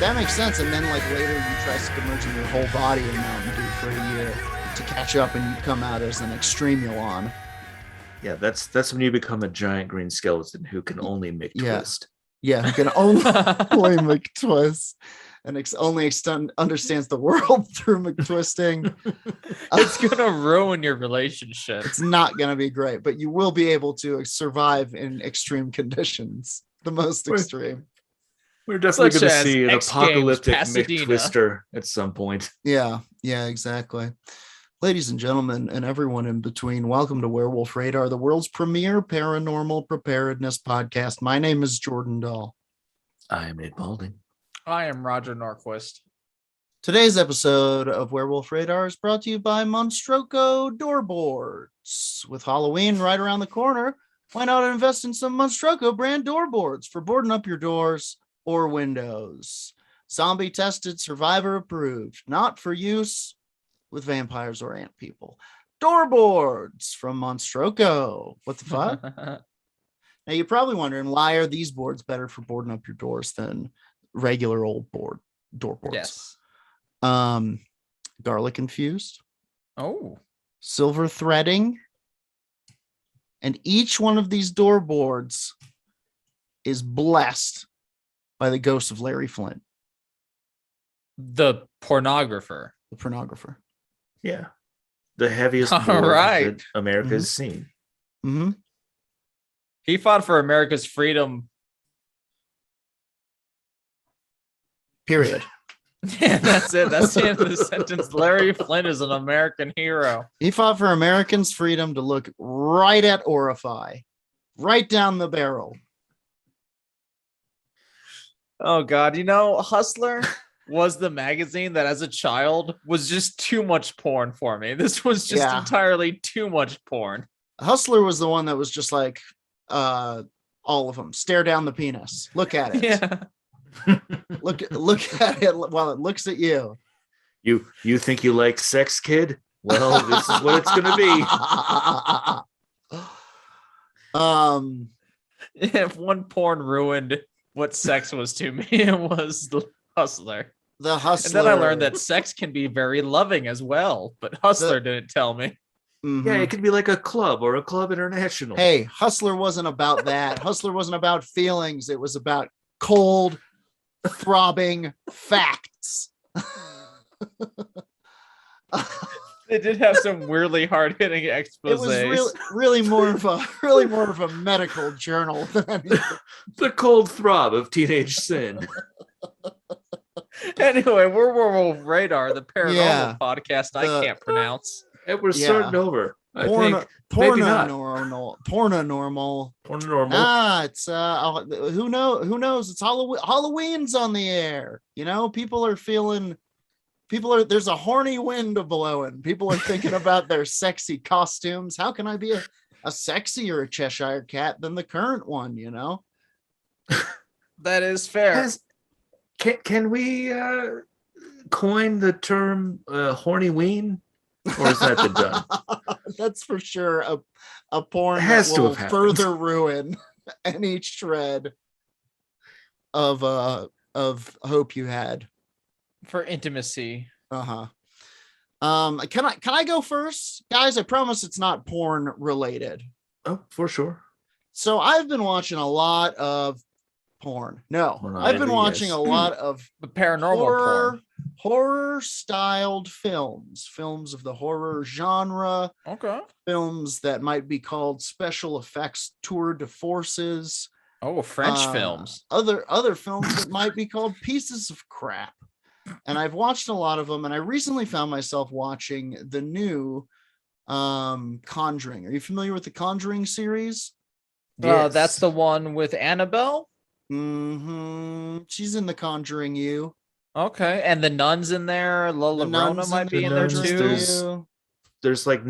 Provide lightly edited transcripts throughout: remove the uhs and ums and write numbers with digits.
that makes sense. And then like later you try submerging your whole body in Mountain Dew for a year to catch up, and you come out as an extremulon. Yeah, that's when you become a giant green skeleton who can only make twist. Yeah, who can only make twist and understands the world through McTwisting. It's gonna ruin your relationship. It's not gonna be great, but you will be able to survive in extreme conditions. The most extreme. We're definitely going to see an X apocalyptic Games, Pasadena. McTwister at some point. Yeah, exactly. Ladies and gentlemen, and everyone in between, welcome to Werewolf Radar, the world's premier paranormal preparedness podcast. My name is Jordan Dahl. I am Nate Balding. I am Roger Norquist. Today's episode of Werewolf Radar is brought to you by Monstroco Doorboards. With Halloween right around the corner, why not invest in some Monstroco brand doorboards for boarding up your doors or windows? Zombie tested, survivor approved, not for use with vampires or ant people. Doorboards from Monstroco. What the fuck? Now you're probably wondering, why are these boards better for boarding up your doors than regular old door boards? Yes. Garlic infused. Oh. Silver threading. And each one of these door boards is blessed by the ghost of Larry Flint. The pornographer. The pornographer. Yeah. The heaviest All board right. that America has seen. Mm-hmm. He fought for America's freedom. Period. Yeah, that's it. That's the end of the sentence. Larry Flint is an American hero. He fought for Americans' freedom to look right at Orify. Right down the barrel. Oh, God. You know, Hustler was the magazine that as a child was just too much porn for me. This was just entirely too much porn. Hustler was the one that was just like, all of them. Stare down the penis. Look at it. Yeah. Look at it while it looks at you. You think you like sex, kid? Well, this is what it's gonna be. If one porn ruined what sex was to me, it was the Hustler. The Hustler. And then I learned that sex can be very loving as well, but Hustler didn't tell me. Mm-hmm. Yeah, it could be like a club or a club international. Hey, Hustler wasn't about that. Hustler wasn't about feelings. It was about cold, throbbing facts. It did have some weirdly hard-hitting exposés. It was really more of a medical journal than anything. The cold throb of teenage sin. Anyway, we're Werewolf Radar, the paranormal podcast I can't pronounce. And we're starting over. Porno normal. It's who knows? It's Halloween's on the air. You know, there's a horny wind blowing. People are thinking about their sexy costumes. How can I be a sexier Cheshire cat than the current one, you know? That is fair. Can we coin the term horny ween? Or has that been done? That's for sure a porn has that to will have further ruin any shred of hope you had for intimacy. Can I go first, guys? I promise it's not porn related. Oh, for sure. So I've been watching a lot of porn. I've been watching a lot of the paranormal horror styled films of the horror genre. Okay. Films that might be called special effects tour de forces. Oh, French films. Other films that might be called pieces of crap. And I've watched a lot of them, and I recently found myself watching the new Conjuring. Are you familiar with the Conjuring series? Yes. That's the one with Annabelle? Mm-hmm. She's in the Conjuring U. Okay, and the nuns in there. La Llorona might be in there too. There's like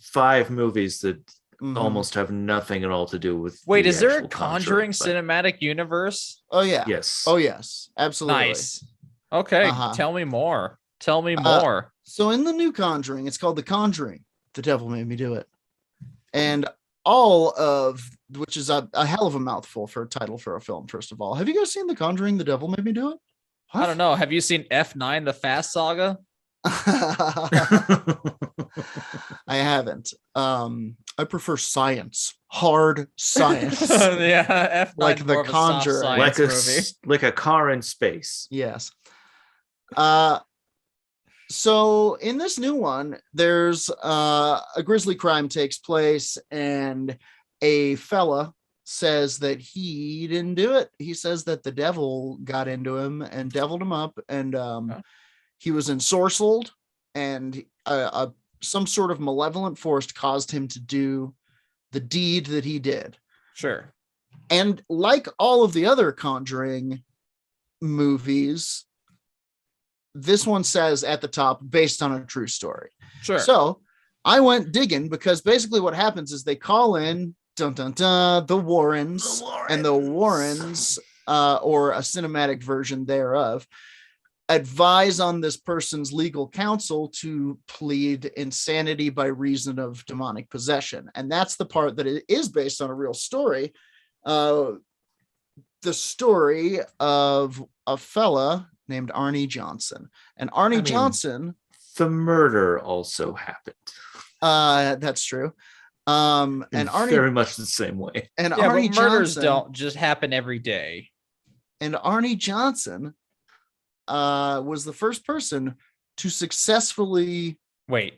5 movies that almost have nothing at all to do with. Wait, is there a Conjuring cinematic universe? Oh yeah. Yes. Oh yes. Absolutely. Nice. Okay, tell me more. Tell me more. So in the new Conjuring, it's called The Conjuring. The Devil Made Me Do It, and which is a hell of a mouthful for a title for a film. First of all, have you guys seen The Conjuring? The Devil Made Me Do It. I don't know. Have you seen F9, the Fast Saga? I haven't. I prefer science, hard science, Yeah, F9 like is The more of a soft Conjuring. science movie. like a car in space. Yes. So in this new one, there's a grisly crime takes place, and a fella says that he didn't do it. He says that the devil got into him and deviled him up, and he was ensorcelled, and some sort of malevolent force caused him to do the deed that he did. Sure. And like all of the other Conjuring movies, this one says at the top, based on a true story. Sure. So I went digging, because basically what happens is they call in the Warrens, and the Warrens, or a cinematic version thereof, advise on this person's legal counsel to plead insanity by reason of demonic possession. And that's the part that it is based on a real story. The story of a fella named Arne Johnson. And Johnson, the murder also happened. That's true. And Arne, very much the same way. And yeah, Arne but murders Johnson, don't just happen every day. And Arne Johnson was the first person to successfully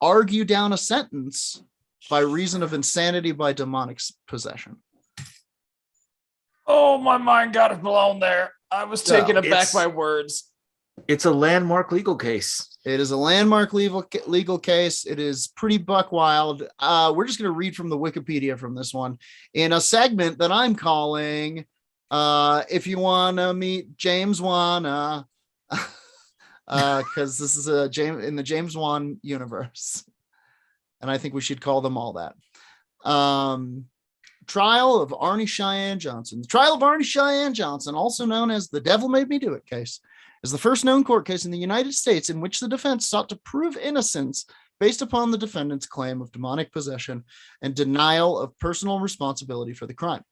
argue down a sentence by reason of insanity by demonic possession. Oh, my mind got blown there. I was taken aback by words. It's a landmark legal case. It is a landmark legal case. It is pretty buck wild. We're just going to read from the Wikipedia from this one in a segment that I'm calling If You Want to Meet James Wan, because this is in the James Wan universe. And I think we should call them all that. Trial of Arne Cheyenne Johnson. The trial of Arne Cheyenne Johnson, also known as the Devil Made Me Do It case, is the first known court case in the United States in which the defense sought to prove innocence based upon the defendant's claim of demonic possession and denial of personal responsibility for the crime.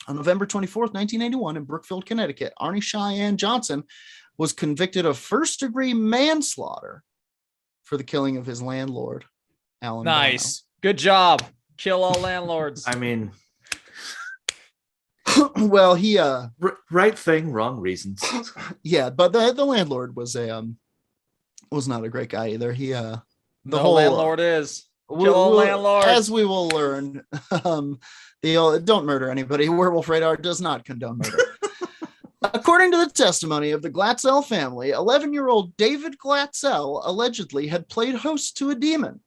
On November 24th, 1981, in Brookfield, Connecticut, Arne Cheyenne Johnson was convicted of first-degree manslaughter for the killing of his landlord, Alan Nice. Good job. Kill all landlords. I mean, well, he right thing, wrong reasons. Yeah, but the landlord was not a great guy either. He the whole landlord is kill all landlords, as we will learn. Don't murder anybody. Werewolf Radar does not condone murder. According to the testimony of the Glatzel family, 11-year-old David Glatzel allegedly had played host to a demon.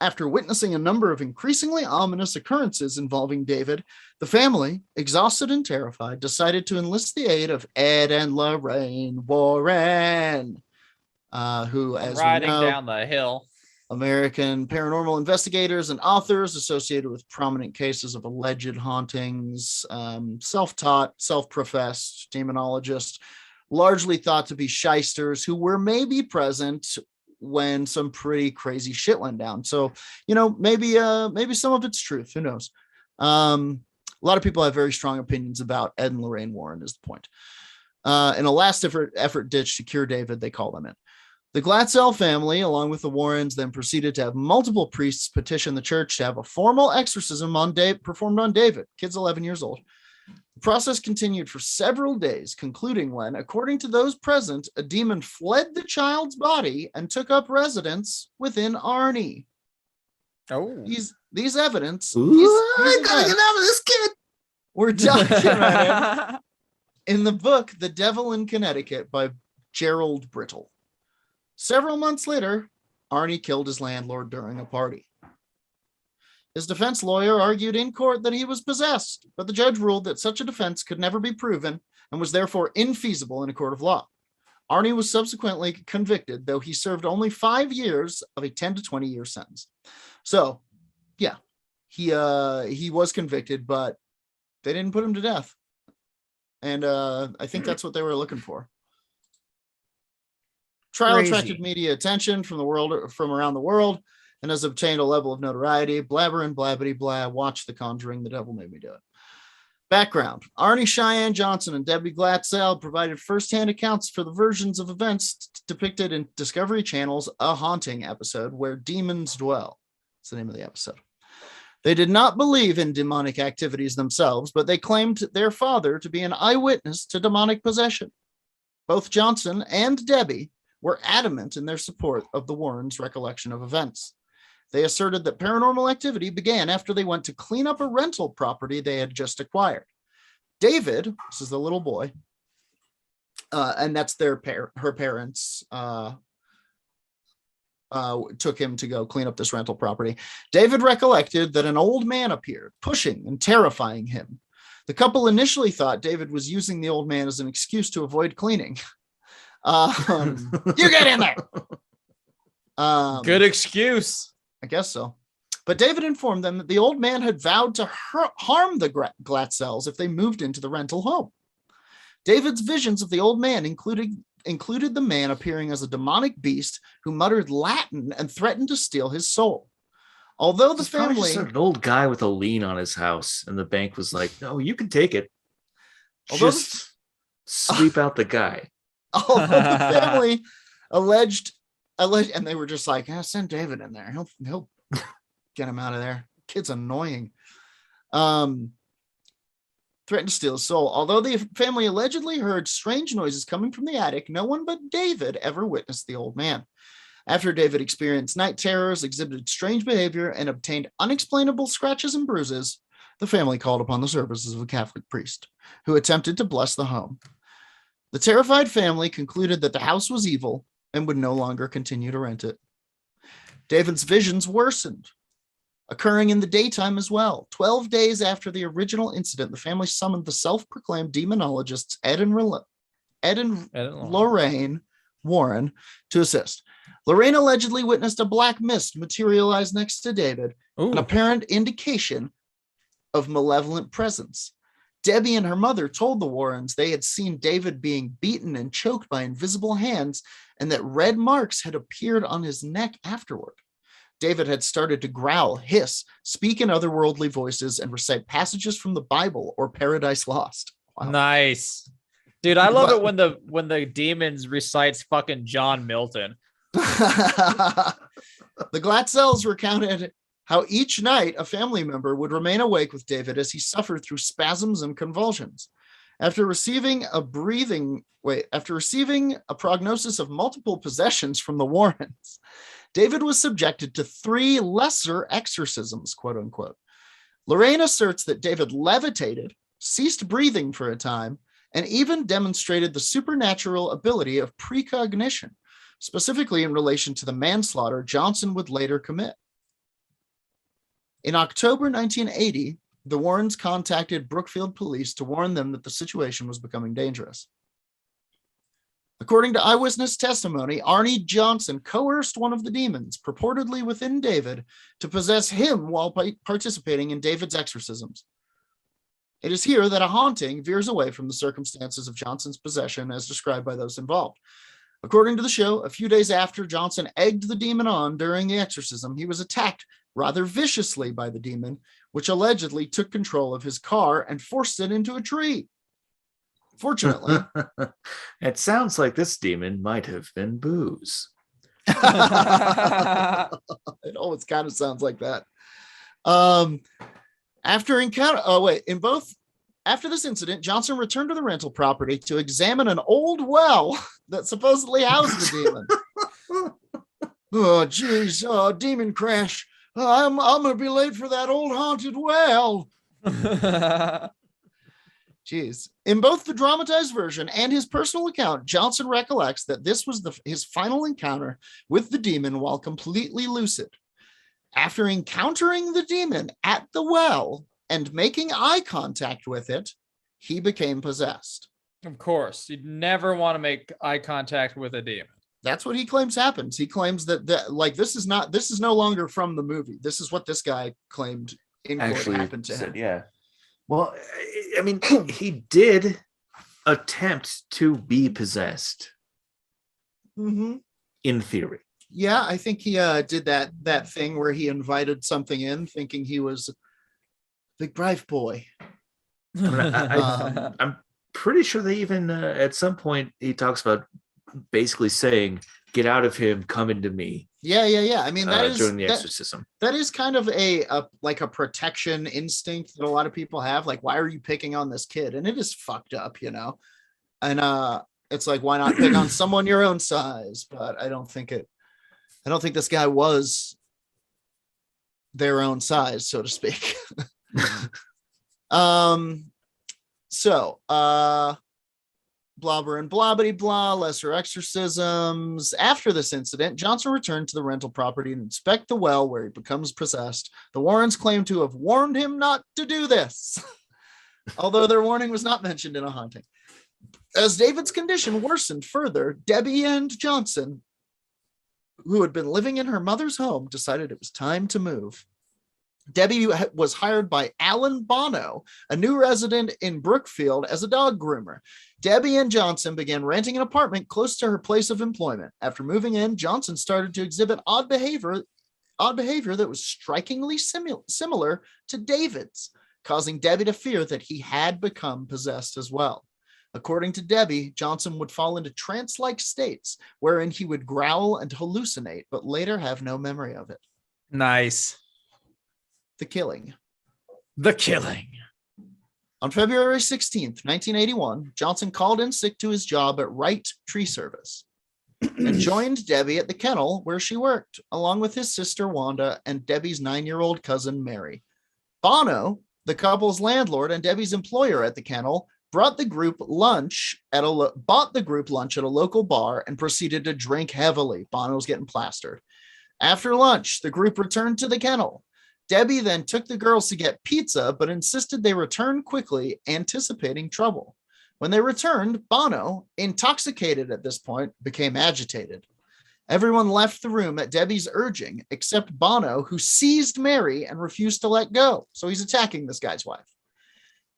After witnessing a number of increasingly ominous occurrences involving David, the family, exhausted and terrified, decided to enlist the aid of Ed and Lorraine Warren, who, as riding we know, down the hill, American paranormal investigators and authors associated with prominent cases of alleged hauntings, self-taught, self-professed demonologists, largely thought to be shysters who were maybe present when some pretty crazy shit went down. So, maybe some of it's truth. Who knows? A lot of people have very strong opinions about Ed and Lorraine Warren, is the point. In a last effort ditch to cure David, they call them in. The Glatzel family, along with the Warrens, then proceeded to have multiple priests petition the church to have a formal exorcism performed on David, kid's 11 years old. The process continued for several days, concluding when, according to those present, a demon fled the child's body and took up residence within Arne. Oh, these evidence. I gotta get out of this kid. We're documented in the book "The Devil in Connecticut" by Gerald Brittle. Several months later, Arne killed his landlord during a party. His defense lawyer argued in court that he was possessed, but the judge ruled that such a defense could never be proven and was therefore infeasible in a court of law. Arne was subsequently convicted, though he served only 5 years of a 10 to 20-year sentence. So, yeah, he was convicted, but they didn't put him to death. And I think that's what they were looking for. Trial attracted media attention from around the world and has obtained a level of notoriety. Blabber and blabbity blah. Watch The Conjuring. The Devil Made Me Do It. Background: Arne Johnson and Debbie Glatzel provided firsthand accounts for the versions of events depicted in Discovery Channel's A Haunting episode, Where Demons Dwell. That's the name of the episode. They did not believe in demonic activities themselves, but they claimed their father to be an eyewitness to demonic possession. Both Johnson and Debbie were adamant in their support of the Warrens' recollection of events. They asserted that paranormal activity began after they went to clean up a rental property they had just acquired. David, this is the little boy, and that's her parents, took him to go clean up this rental property. David recollected that an old man appeared, pushing and terrifying him. The couple initially thought David was using the old man as an excuse to avoid cleaning. You get in there! Good excuse. I guess so. But David informed them that the old man had vowed to harm the Glatzels if they moved into the rental home. David's visions of the old man included the man appearing as a demonic beast who muttered Latin and threatened to steal his soul. Although the family... an old guy with a lien on his house, and the bank was like, no, you can take it. Just sweep out the guy. Although the family alleged, and they were just like, send David in there. He'll get him out of there. Kid's annoying. Threatened to steal his soul. Although the family allegedly heard strange noises coming from the attic, no one but David ever witnessed the old man. After David experienced night terrors, exhibited strange behavior, and obtained unexplainable scratches and bruises, the family called upon the services of a Catholic priest, who attempted to bless the home. The terrified family concluded that the house was evil and would no longer continue to rent it. David's visions worsened, occurring in the daytime as well. 12 days after the original incident, the family summoned the self-proclaimed demonologists Ed and Lorraine Warren to assist. Lorraine allegedly witnessed a black mist materialize next to David, an apparent indication of malevolent presence. Debbie and her mother told the Warrens they had seen David being beaten and choked by invisible hands, and that red marks had appeared on his neck afterward. David had started to growl, hiss, speak in otherworldly voices, and recite passages from the Bible or Paradise Lost. Wow. Nice. Dude, I love it when the demons recites fucking John Milton. The Glatzels recounted how each night a family member would remain awake with David as he suffered through spasms and convulsions. After receiving a prognosis of multiple possessions from the Warrens, David was subjected to 3 lesser exorcisms, quote unquote. Lorraine asserts that David levitated, ceased breathing for a time, and even demonstrated the supernatural ability of precognition, specifically in relation to the manslaughter Johnson would later commit. In October 1980, the Warrens contacted Brookfield police to warn them that the situation was becoming dangerous. According to eyewitness testimony, Arne Johnson coerced one of the demons, purportedly within David, to possess him while participating in David's exorcisms. It is here that a haunting veers away from the circumstances of Johnson's possession as described by those involved. According to the show, a few days after Johnson egged the demon on during the exorcism, he was attacked rather viciously by the demon, which allegedly took control of his car and forced it into a tree. Fortunately, it sounds like this demon might have been booze. It always kind of sounds like that. After this incident, Johnson returned to the rental property to examine an old well that supposedly housed the demon. Oh, geez. Oh, demon crash. I'm going to be late for that old haunted well. Jeez. In both the dramatized version and his personal account, Johnson recollects that this was his final encounter with the demon while completely lucid. After encountering the demon at the well and making eye contact with it, he became possessed. Of course, you'd never want to make eye contact with a demon. That's what he claims happens. He claims that this is no longer from the movie. This is what this guy claimed in court happened to him. Yeah. Well, I mean, he did attempt to be possessed. Mm-hmm. In theory. Yeah, I think he did that thing where he invited something in thinking he was Big Brave Boy. I mean, I'm pretty sure they even at some point he talks about basically saying, "Get out of him, come into me." Yeah. I mean, that is during the exorcism. That is kind of a like a protection instinct that a lot of people have. Like, why are you picking on this kid? And it is fucked up, you know. And it's like, why not pick on someone your own size? But I don't think this guy was their own size, so to speak. So blobber and blobbity blah, lesser exorcisms. After this incident, Johnson returned to the rental property and inspect the well where he becomes possessed. The Warrens claim to have warned him not to do this, although their warning was not mentioned in a haunting. As David's condition worsened further, Debbie and Johnson, who had been living in her mother's home, decided it was time to move. Debbie was hired by Alan Bono, a new resident in Brookfield, as a dog groomer. Debbie and Johnson began renting an apartment close to her place of employment. After moving in, Johnson started to exhibit odd behavior that was strikingly similar to David's, causing Debbie to fear that he had become possessed as well. According to Debbie, Johnson would fall into trance-like states wherein he would growl and hallucinate, but later have no memory of it. Nice. The killing. On February 16th, 1981, Johnson called in sick to his job at Wright Tree Service and joined Debbie at the kennel where she worked, along with his sister Wanda and Debbie's 9-year-old cousin Mary. Bono, the couple's landlord and Debbie's employer at the kennel, bought the group lunch at a local bar and proceeded to drink heavily. Bono's getting plastered. After lunch, the group returned to the kennel. Debbie then took the girls to get pizza, but insisted they return quickly, anticipating trouble. When they returned, Bono, intoxicated at this point, became agitated. Everyone left the room at Debbie's urging, except Bono, who seized Mary and refused to let go. So he's attacking this guy's wife.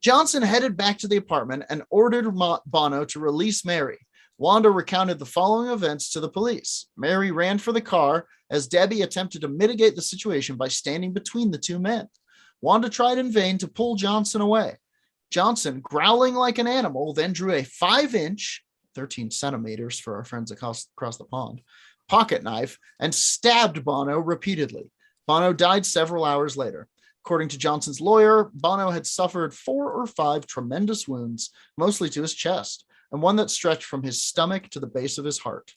Johnson headed back to the apartment and ordered Bono to release Mary. Wanda recounted the following events to the police. Mary ran for the car as Debbie attempted to mitigate the situation by standing between the two men. Wanda tried in vain to pull Johnson away. Johnson, growling like an animal, then drew a 5-inch, 13 centimeters for our friends across the pond, pocket knife and stabbed Bono repeatedly. Bono died several hours later. According to Johnson's lawyer, Bono had suffered 4 or 5 tremendous wounds, mostly to his chest, and one that stretched from his stomach to the base of his heart.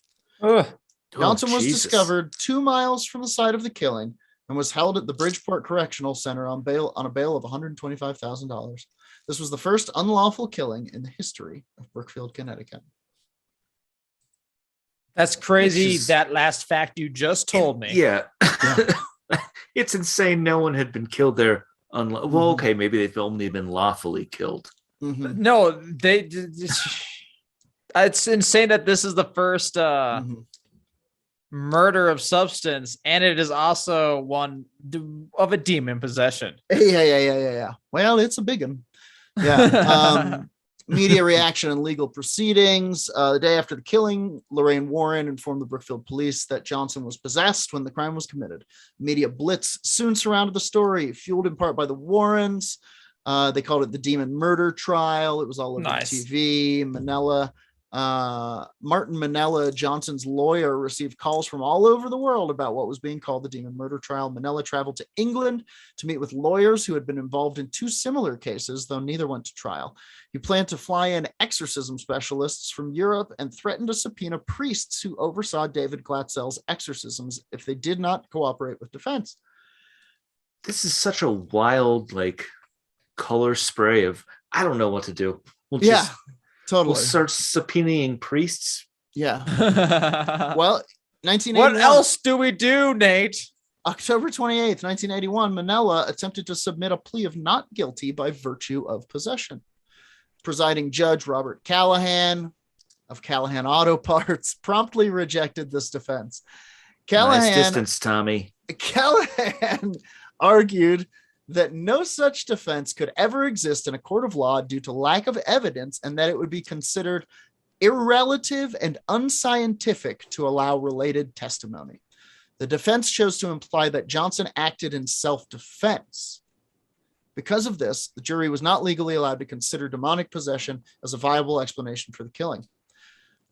Johnson was discovered 2 miles from the site of the killing and was held at the Bridgeport Correctional Center on a bail of $125,000. This was the first unlawful killing in the history of Brookfield, Connecticut. That's crazy. That last fact you just told me. Yeah. It's insane. No one had been killed there. Well, okay, maybe they've only been lawfully killed. Mm-hmm. No, it's insane that this is the first murder of substance, and it is also one of a demon possession. Yeah. Well, it's a big one. Yeah. Media reaction and legal proceedings. The day after the killing, Lorraine Warren informed the Brookfield police that Johnson was possessed when the crime was committed. Media blitz soon surrounded the story, fueled in part by the Warrens. They called it the Demon Murder Trial. It was all over TV. Martin Manella, Johnson's lawyer, received calls from all over the world about what was being called the Demon Murder Trial. Manella traveled to England to meet with lawyers who had been involved in 2 similar cases, though neither went to trial. He planned to fly in exorcism specialists from Europe and threatened to subpoena priests who oversaw David Glatzel's exorcisms if they did not cooperate with defense. This is such a wild, color spray of, I don't know what to do. Totally. We'll start subpoenaing priests. Yeah. Well, 1981. What else do we do, Nate? October 28th, 1981, Manella attempted to submit a plea of not guilty by virtue of possession. Presiding Judge Robert Callahan of Callahan Auto Parts promptly rejected this defense. Nice distance, Tommy. Callahan argued that no such defense could ever exist in a court of law due to lack of evidence, and that it would be considered irrelative and unscientific to allow related testimony. The defense chose to imply that Johnson acted in self-defense. Because of this, the jury was not legally allowed to consider demonic possession as a viable explanation for the killing.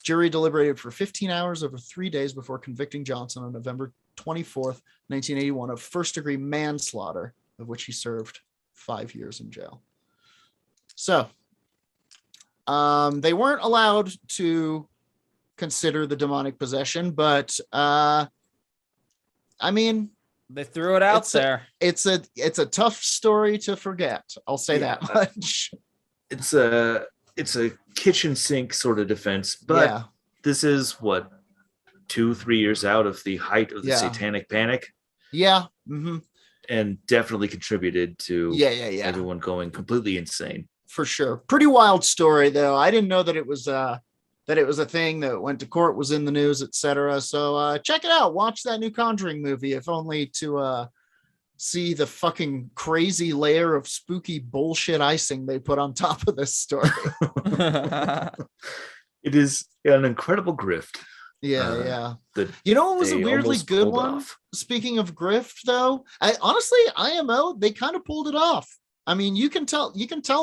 Jury deliberated for 15 hours over 3 days before convicting Johnson on November 24th, 1981 of first-degree manslaughter, of which he served 5 years in jail. So, they weren't allowed to consider the demonic possession, but I mean, they threw it out there. It's a tough story to forget. I'll say that much. It's a kitchen sink sort of defense, but this is what 2-3 years out of the height of the satanic panic. Yeah. Mm-hmm. And definitely contributed to everyone going completely insane. For sure. Pretty wild story though. I didn't know that it was a thing that went to court, was in the news, etc. So check it out. Watch that new Conjuring movie, if only to see the fucking crazy layer of spooky bullshit icing they put on top of this story. It is an incredible grift. Yeah. You know what was a weirdly good one? Off. Speaking of grift, though, honestly, IMO, they kind of pulled it off. I mean, you can tell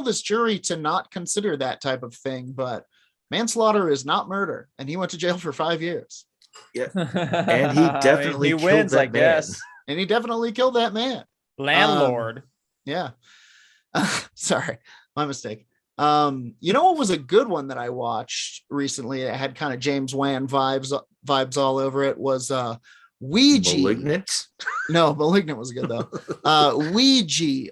this jury to not consider that type of thing, but manslaughter is not murder, and he went to jail for 5 years. Yeah, and he definitely killed wins, that man. Guess. And he definitely killed that man. Landlord. Yeah. Sorry, my mistake. You know what was a good one that I watched recently? It had kind of James Wan vibes all over it. Was Ouija. Malignant? No, Malignant was good though. Ouija,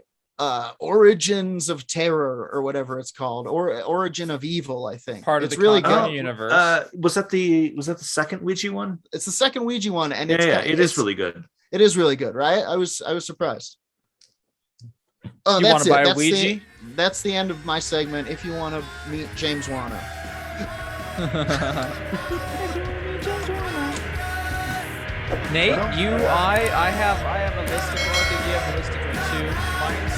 Origins of Terror, or whatever it's called, or Origin of Evil. I think part of it's the really good. Universe. Was that the second Ouija one? It's the second Ouija one, and it is really good. It is really good, right? I was surprised. Oh, you want to buy a Ouija? That's the end of my segment. If you want to meet James Wana. Nate, I have a list of one. I think you have a list of one too. Mine's